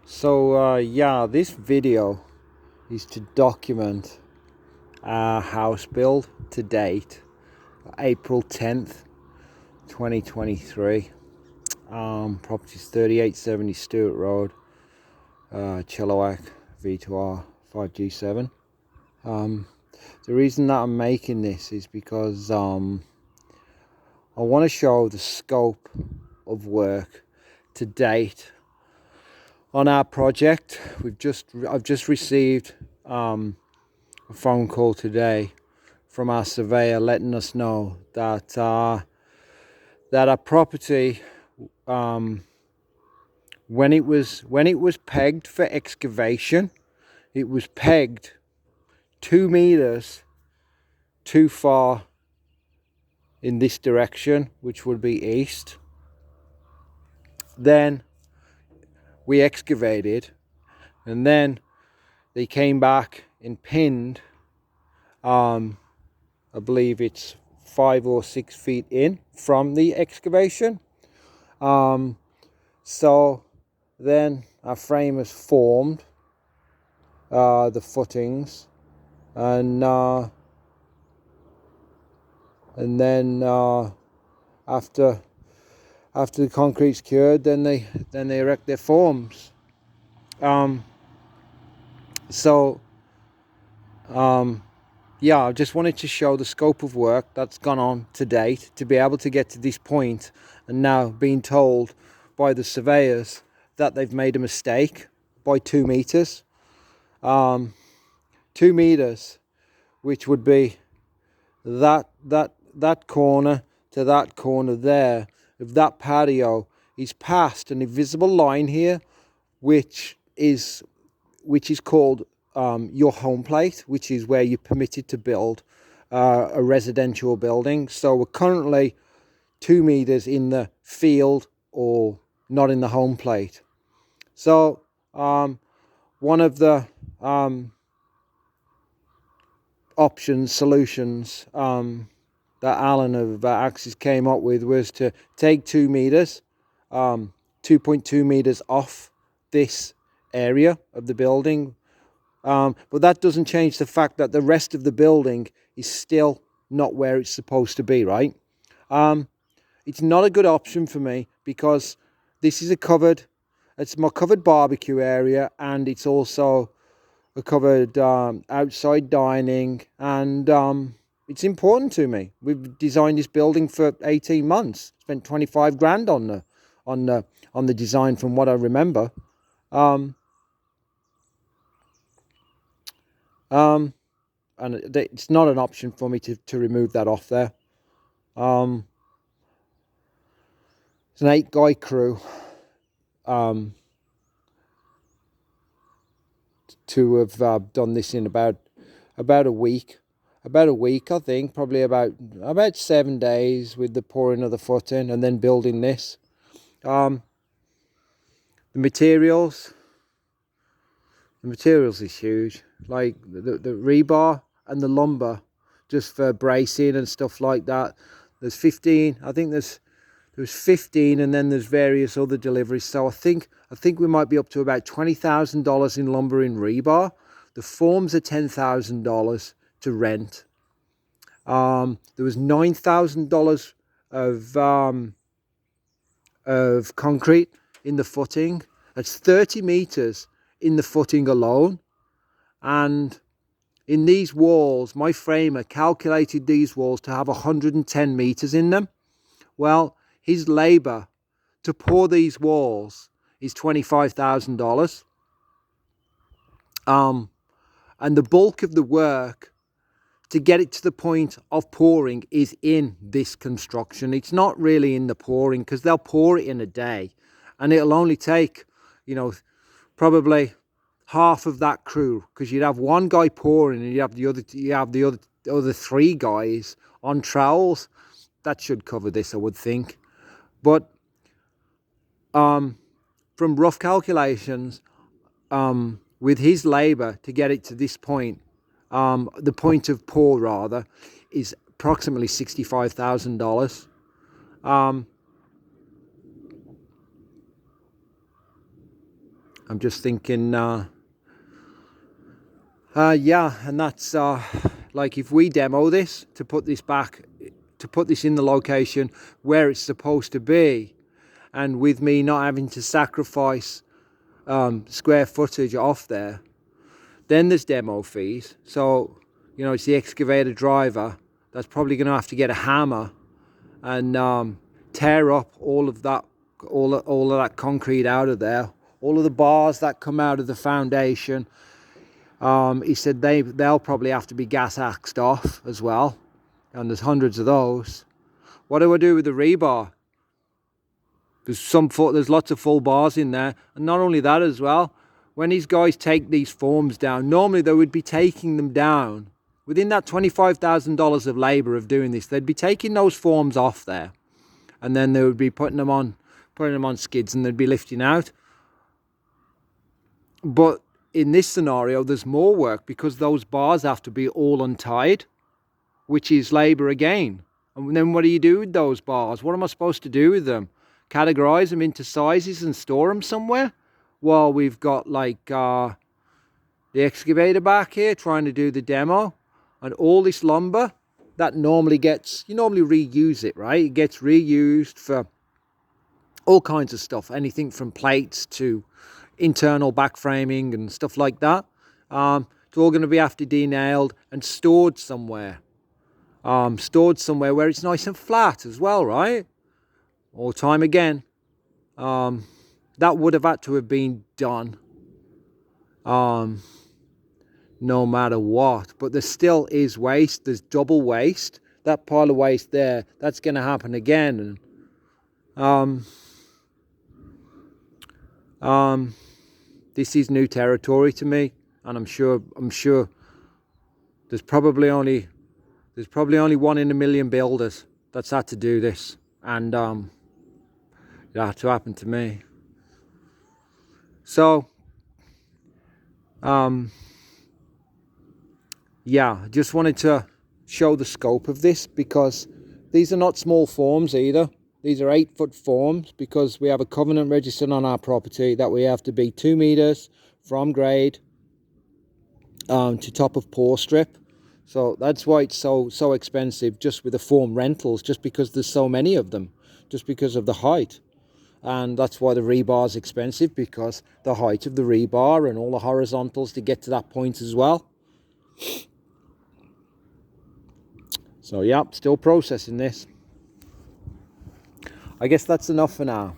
Yeah, this video is to document our house build to date, April 10th, 2023. Property's 3870 Stewart Road, Chilliwack, V2R 5G7. The reason that I'm making this is because I want to show the scope of work to date on our project. I've just received a phone call today from our surveyor letting us know that that our property, when it was pegged for excavation, it was pegged 2 meters too far in this direction, which would be east. Then we excavated, and then they came back and pinned, I believe it's 5 or 6 feet in from the excavation. So then our frame has formed, the footings, and then after the concrete's cured, then they erect their forms. Yeah, I just wanted to show the scope of work that's gone on to date to be able to get to this point, and now being told by the surveyors that they've made a mistake by 2 meters. 2 meters, which would be that corner to that corner there of that patio, is past an invisible line here, which is called your home plate, which is where you're permitted to build a residential building. So we're currently 2 meters in the field or not in the home plate. So one of the solutions that Alan of Axis came up with was to take 2 meters, 2.2 meters off this area of the building. But that doesn't change the fact that the rest of the building is still not where it's supposed to be, right? It's not a good option for me because this is it's my covered barbecue area, and it's also a covered outside dining, and it's important to me. We've designed this building for 18 months, spent 25 grand on the design from what I remember. And it's not an option for me to remove that off there. It's an 8-guy crew to have done this in about a week. I think, probably about 7 days with the pouring of the footing and then building this. The materials is huge. Like the rebar and the lumber, just for bracing and stuff like that. There's 15. I think there's 15, and then there's various other deliveries. So I think we might be up to about $20,000 in lumber and rebar. The forms are $10,000 to rent. There was $9,000 of concrete in the footing. That's 30 meters in the footing alone. And in these walls, my framer calculated these walls to have 110 meters in them. Well, his labor to pour these walls is $25,000. And the bulk of the work to get it to the point of pouring is in this construction. It's not really in the pouring, because they'll pour it in a day, and it'll only take, probably half of that crew, because you'd have one guy pouring and you have the other 3 guys on trowels. That should cover this, I would think. But from rough calculations, with his labor to get it to this point, the point of pour rather, is approximately $65,000. I'm just thinking, yeah, and that's like if we demo this to put this back, to put this in the location where it's supposed to be, and with me not having to sacrifice square footage off there, then there's demo fees. So, you know, it's the excavator driver that's probably going to have to get a hammer and tear up all of that, all of that concrete out of there, all of the bars that come out of the foundation. He said they'll probably have to be gas axed off as well, and there's hundreds of those. What do I do with the rebar? There's lots of full bars in there, and not only that as well. When these guys take these forms down, normally they would be taking them down within that $25,000 of labour of doing this. They'd be taking those forms off there, and then they would be putting them on skids, and they'd be lifting out. But in this scenario, there's more work because those bars have to be all untied, which is labour again. And then what do you do with those bars? What am I supposed to do with them? Categorise them into sizes and store them somewhere? Well, we've got like the excavator back here trying to do the demo, and all this lumber that normally you normally reuse it, right? It gets reused for all kinds of stuff, anything from plates to internal back framing and stuff like that. It's all going to be after denailed and stored somewhere. Stored somewhere where it's nice and flat as well, right? All time again. That would have had to have been done no matter what. But there still is waste. There's double waste. That pile of waste there, that's going to happen again. And this is new territory to me, and I'm sure there's probably only 1 in a million builders that's had to do this, and it had to happen to me. So, yeah, I just wanted to show the scope of this, because these are not small forms either. These are 8-foot forms, because we have a covenant registered on our property that we have to be 2 meters from grade to top of pour strip. So that's why it's so expensive just with the form rentals, just because there's so many of them, just because of the height. And that's why the rebar is expensive, because the height of the rebar and all the horizontals to get to that point as well. So yeah, still processing this. I guess that's enough for now.